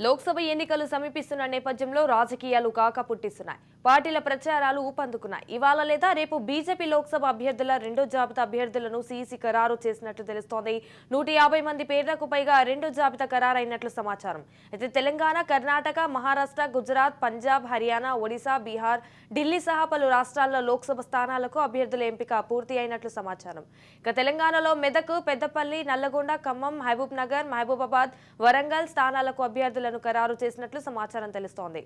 లోక్సభ ఎన్నికలు సమీపిస్తున్న నేపథ్యంలో రాజకీయాలు కాక పుట్టిస్తున్నాయి. పార్టీల ప్రచారాలు ఊపందుకున్నాయి. ఇవాళ లేదా రేపు బీజేపీ లోక్సభ అభ్యర్థుల రెండో జాబితా అభ్యర్థులను సీఈసీ ఖరారు చేసినట్లు తెలుస్తోంది. 150 మంది పేర్లకు పైగా రెండో జాబితా ఖరారైనట్లు సమాచారం. అయితే తెలంగాణ, కర్ణాటక, మహారాష్ట్ర, గుజరాత్, పంజాబ్, హర్యానా, ఒడిశా, బీహార్, ఢిల్లీ సహా పలు రాష్ట్రాల్లో లోక్సభ స్థానాలకు అభ్యర్థుల ఎంపిక పూర్తి అయినట్లు సమాచారం. ఇక తెలంగాణలో మెదక్, పెద్దపల్లి, నల్లగొండ, ఖమ్మం, మహబూబ్ నగర్, మహబూబాబాద్, వరంగల్ స్థానాలకు అభ్యర్థులను ఖరారు చేసినట్లు సమాచారం తెలుస్తోంది.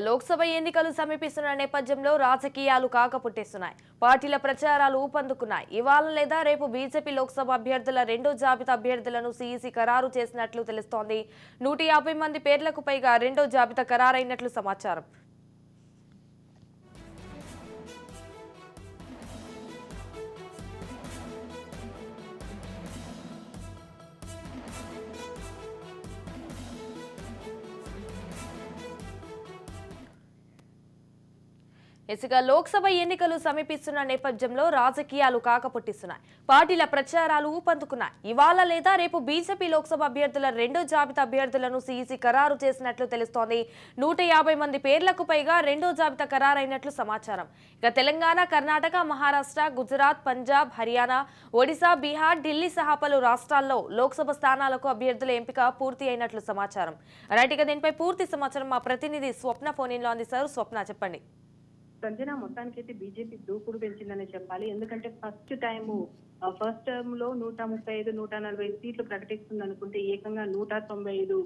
లోక్సభ ఎన్నికలు సమీపిస్తున్న నేపథ్యంలో రాజకీయాలు కాక పుట్టిస్తున్నాయి. పార్టీల ప్రచారాలు ఊపందుకున్నాయి. ఇవాళ లేదా రేపు బీజేపీ లోక్సభ అభ్యర్థుల రెండో జాబితా అభ్యర్థులను సీఈసీ ఖరారు చేసినట్లు తెలుస్తోంది. 150 మంది పేర్లకు పైగా రెండో జాబితా ఖరారైనట్లు సమాచారం. ఇసుక లోక్సభ ఎన్నికలు సమీపిస్తున్న నేపథ్యంలో రాజకీయాలు కాక పుట్టిస్తున్నాయి. పార్టీల ప్రచారాలు ఊపందుకున్నాయి. ఇవాళ లేదా రేపు బీజేపీ లోక్సభ అభ్యర్థుల రెండో జాబితా అభ్యర్థులను సీఈసీ ఖరారు చేసినట్లు తెలుస్తోంది. 150 మంది పేర్లకు పైగా రెండో జాబితా ఖరారైనట్లు సమాచారం. ఇక తెలంగాణ, కర్ణాటక, మహారాష్ట్ర, గుజరాత్, పంజాబ్, హర్యానా, ఒడిశా, బీహార్, ఢిల్లీ సహా పలు రాష్ట్రాల్లో లోక్సభ స్థానాలకు అభ్యర్థుల ఎంపిక పూర్తి అయినట్లు సమాచారం. రైట్, ఇక దీనిపై పూర్తి సమాచారం మా ప్రతినిధి స్వప్న ఫోన్ ఇన్ లో అందిస్తారు. స్వప్న, చెప్పండి. సంజన, మొత్తానికి అయితే బీజేపీ దూకుడు పెంచిందని చెప్పాలి. ఎందుకంటే ఫస్ట్ టర్మ్ లో 135, 140 సీట్లు ప్రకటిస్తుంది అనుకుంటే ఏకంగా 195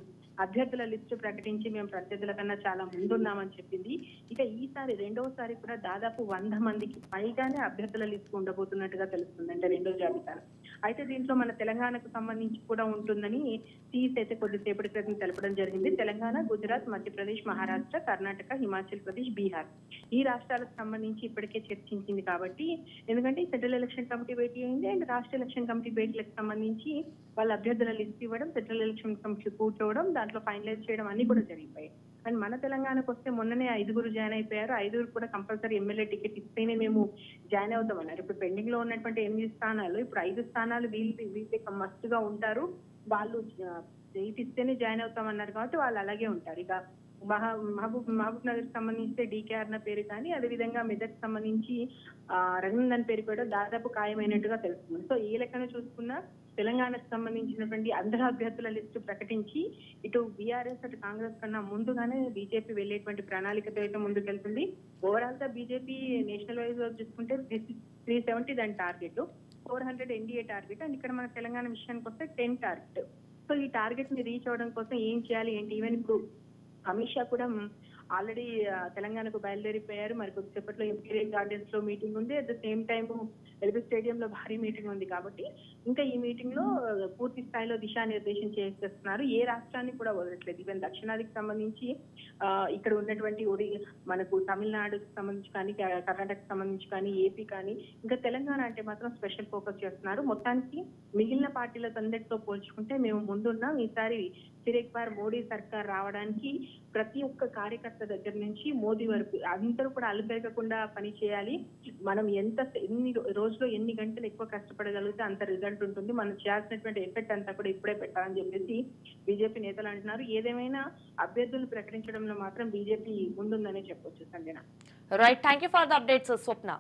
అభ్యర్థుల లిస్టు ప్రకటించి మేము ప్రత్యర్థుల కన్నా చాలా ముందున్నామని చెప్పింది. ఇక ఈసారి రెండవసారి కూడా దాదాపు 100 మందికి పైగానే అభ్యర్థుల లిస్టు ఉండబోతున్నట్టుగా తెలుస్తుంది, అంటే రెండో జాబితాలో. అయితే దీంట్లో మన తెలంగాణకు సంబంధించి కూడా ఉంటుందని సీఈసీ అయితే కొద్దిసేపటి క్రితం తెలపడం జరిగింది. తెలంగాణ, గుజరాత్, మధ్యప్రదేశ్, మహారాష్ట్ర, కర్ణాటక, హిమాచల్ ప్రదేశ్, బీహార్ ఈ రాష్ట్రాలకు సంబంధించి ఇప్పటికే చర్చించింది. కాబట్టి ఎందుకంటే సెంట్రల్ ఎలక్షన్ కమిటీ భేటీ అయింది అండ్ రాష్ట్ర ఎలక్షన్ కమిటీ భేటీలకు సంబంధించి వాళ్ళ అభ్యర్థుల లిస్ట్ ఇవ్వడం, సెంట్రల్ ఎలక్షన్ కమిటీ కూర్చోవడం, దాంట్లో ఫైనలైజ్ చేయడం అన్ని కూడా జరిగిపోయాయి. అండ్ మన తెలంగాణకు వస్తే మొన్ననే 5 జాయిన్ అయిపోయారు. 5 కూడా కంపల్సరీ ఎమ్మెల్యే టికెట్ ఇస్తేనే మేము జాయిన్ అవుతామన్నారు. ఇప్పుడు పెండింగ్ లో ఉన్నటువంటి 8 స్థానాలు, ఇప్పుడు 5 స్థానాలు వీళ్ళే మస్ట్ గా ఉంటారు. వాళ్ళు సీట్ ఇస్తేనే జాయిన్ అవుతామన్నారు కాబట్టి వాళ్ళు అలాగే ఉంటారు. ఇక మహబూబ్ నగర్ సంబంధించి డీకేఆర్ పేరు కానీ, అదేవిధంగా మెదక్ సంబంధించి రఘునందన్ పేరు కూడా దాదాపు ఖాయమైనట్టుగా తెలుస్తుంది. సో ఈ లెక్కన చూసుకున్న తెలంగాణకు సంబంధించినటువంటి అందరు అభ్యర్థుల లిస్టు ప్రకటించి ఇటు బీఆర్ఎస్ అటు కాంగ్రెస్ కన్నా ముందుగానే బీజేపీ వెళ్లేటువంటి ప్రణాళికతో అయితే ముందుకెళ్తుంది. ఓవరాల్ గా బీజేపీ నేషనల్ వైజ్ చూసుకుంటే 370 దాని టార్గెట్, 400 ఎన్డీఏ టార్గెట్, అండ్ ఇక్కడ మన తెలంగాణ విషయానికి వస్తే 10 టార్గెట్. సో ఈ టార్గెట్ ని రీచ్ అవడం కోసం ఏం చేయాలి ఏంటి, ఈవెన్ ఇప్పుడు అమిత్ షా కూడా ఆల్రెడీ తెలంగాణకు బయలుదేరిపోయారు. మరి కొద్దిసేపట్లో ఇంపీరియల్ గార్డెన్స్ లో మీటింగ్ ఉంది. At the same time LB stadium లో భారీ మీటింగ్ ఉంది. కాబట్టి ఇంకా ఈ మీటింగ్ లో పూర్తి స్థాయిలో దిశానిర్దేశం చేస్తున్నారు. ఏ రాష్ట్రాన్ని కూడా వదలట్లేదు. ఈవెన్ దక్షిణాదికి సంబంధించి ఇక్కడ ఉన్నటువంటి మనకు తమిళనాడుకి సంబంధించి కానీ, కర్ణాటకకు సంబంధించి కానీ, ఏపీ కానీ, ఇంకా తెలంగాణ అంటే మాత్రం స్పెషల్ ఫోకస్ చేస్తున్నారు. మొత్తానికి మిగిలిన పార్టీలతో అందరితో పోల్చుకుంటే మేము ముందున్నాం. ఈసారి ఫిర్ ఎక్ బార్ మోడీ సర్కార్ రావడానికి ప్రతి ఒక్క కార్యకర్త దగ్గర నుంచి మోదీ వరకు అందరూ కూడా అలుపెరగకుండా పని చేయాలి. మనం ఎన్ని రోజులో ఎన్ని గంటలు ఎక్కువ కష్టపడగలిగితే అంత రిజల్ట్ ఉంటుంది. మనం చేయాల్సినటువంటి ఎఫెక్ట్ అంతా కూడా ఇప్పుడే పెట్టాలని చెప్పేసి బీజేపీ నేతలు అంటున్నారు. ఏదేమైనా అభ్యర్థులు ప్రకటించడంలో మాత్రం బీజేపీ ముందుందనే చెప్పొచ్చు. Sanjana, right, thank you for the updates Swapna.